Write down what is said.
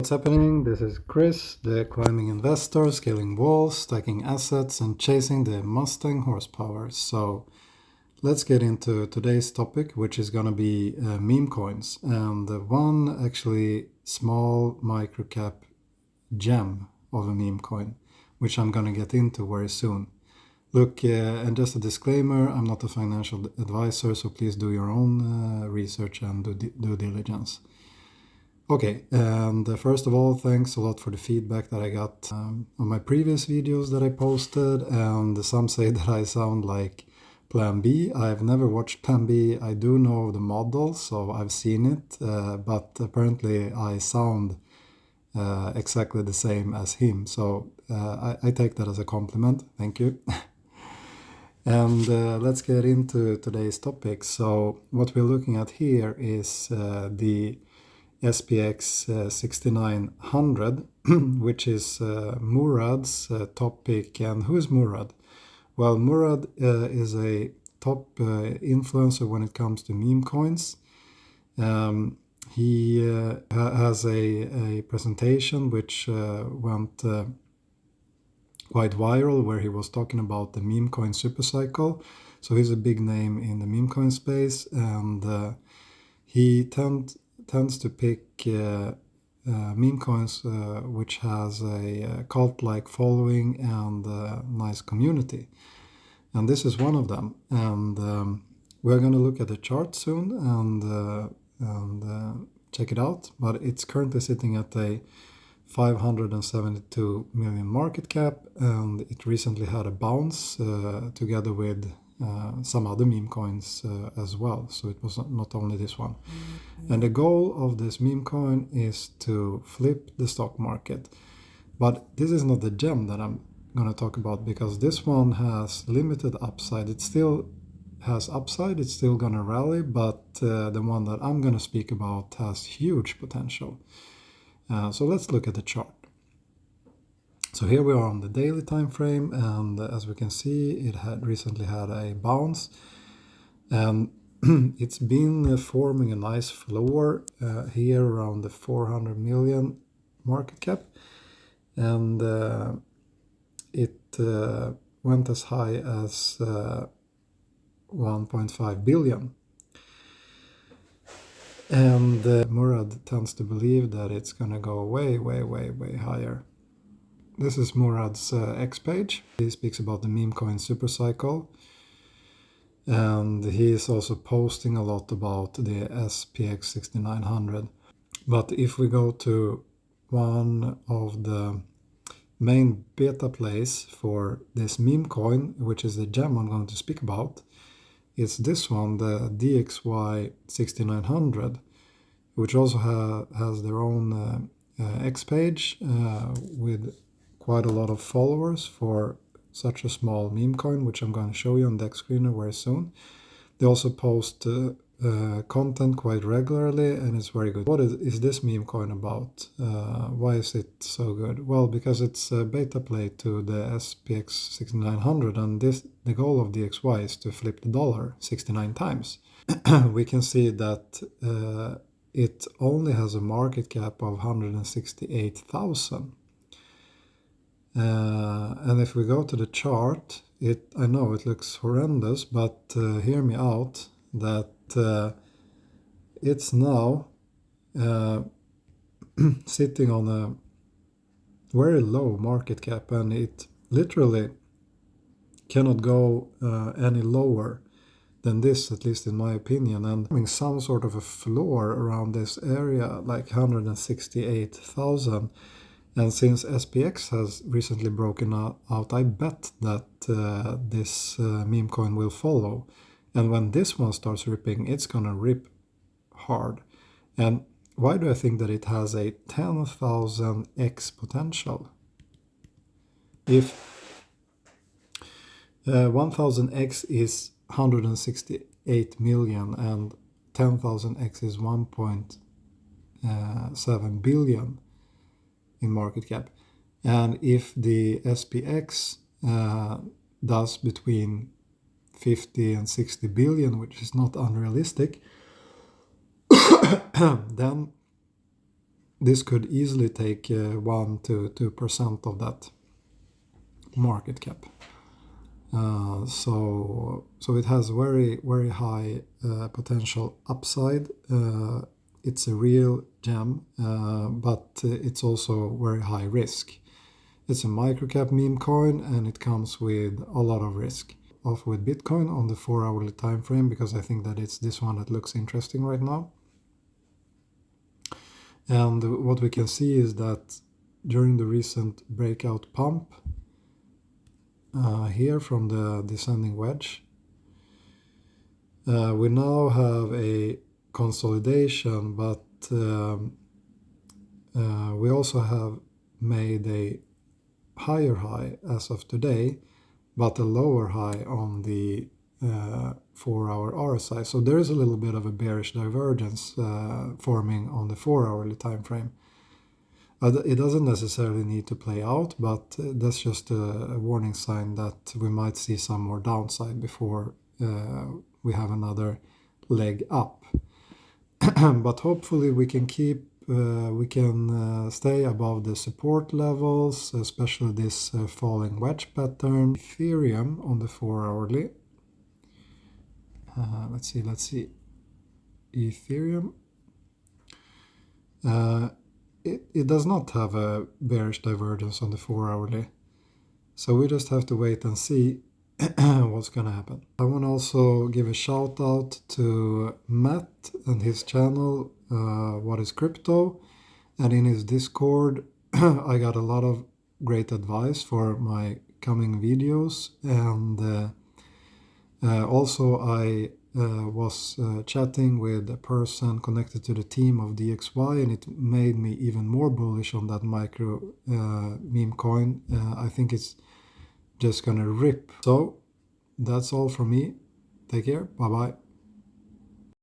What's happening? This is Chris, the climbing investor, scaling walls, stacking assets, and chasing the Mustang horsepower. So let's get into today's topic, which is going to be meme coins, and one actually small microcap gem of a meme coin, which I'm going to get into very soon. Look, and just a disclaimer, I'm not a financial advisor, so please do your own research and due diligence. Okay, and first of all, thanks a lot for the feedback that I got on my previous videos that I posted, and some say that I sound like Plan B. I've never watched Plan B. I do know the model, so I've seen it, but apparently I sound exactly the same as him, so I take that as a compliment. Thank you. And let's get into today's topic. So what we're looking at here is the SPX 6900, which is Murad's topic. And who is Murad? Well, Murad is a top influencer when it comes to meme coins. He has a presentation which went quite viral, where he was talking about the meme coin supercycle. So he's a big name in the meme coin space, and he tends to pick meme coins which has a cult-like following and a nice community, and this is one of them. And we're going to look at the chart soon and check it out, but it's currently sitting at a 572 million market cap, and it recently had a bounce together with some other meme coins as well, so it was not only this one. And the goal of this meme coin is to flip the stock market, but this is not the gem that I'm going to talk about, because this one has limited upside. It still has upside, it's still going to rally, but the one that I'm going to speak about has huge potential. So let's look at the chart. So here we are on the daily time frame, and as we can see, it had recently had a bounce, and it's been forming a nice floor here around the 400 million market cap, and it went as high as 1.5 billion. And Murad tends to believe that it's going to go way higher. This is Murad's X page. He speaks about the meme coin supercycle, and he is also posting a lot about the SPX 6900. But if we go to one of the main beta plays for this meme coin, which is the gem I'm going to speak about, it's this one, the DXY6900, which also has their own X page with quite a lot of followers for such a small meme coin, which I'm going to show you on Deck Screener very soon. They also post content quite regularly, and it's very good. What is this meme coin about? Why is it so good? Well, because it's a beta play to the SPX 6900, and the goal of DXY is to flip the dollar 69 times. We can see that it only has a market cap of 168,000. And if we go to the chart, I know it looks horrendous, but hear me out, that it's now sitting on a very low market cap, and it literally cannot go any lower than this, at least in my opinion, and having some sort of a floor around this area, like 168,000. And since SPX has recently broken out, I bet that this meme coin will follow. And when this one starts ripping, it's gonna rip hard. And why do I think that it has a 10,000x potential? If 1000x is 168 million and 10,000x is 1.7 billion in market cap, and if the SPX does between 50 and 60 billion, which is not unrealistic, then this could easily take 1 to 2% of that market cap. So it has very, very high potential upside. It's a real gem, but it's also very high risk. It's a microcap meme coin, and it comes with a lot of risk. Off with Bitcoin on the 4-hourly time frame, because I think that it's this one that looks interesting right now. And what we can see is that during the recent breakout pump here from the descending wedge, we now have a consolidation, but we also have made a higher high as of today, but a lower high on the 4-hour RSI. So there is a little bit of a bearish divergence forming on the 4-hourly time frame. It doesn't necessarily need to play out, but that's just a warning sign that we might see some more downside before we have another leg up. But hopefully we can stay above the support levels, especially this falling wedge pattern. Ethereum on the 4-hourly. Let's see. Ethereum. It does not have a bearish divergence on the 4-hourly. So we just have to wait and see what's going to happen. I want to also give a shout out to Matt and his channel, What is Crypto? And in his Discord, I got a lot of great advice for my coming videos. And also I was chatting with a person connected to the team of DXY, and it made me even more bullish on that micro meme coin. I think it's just gonna rip. So that's all from me. Take care. Bye bye.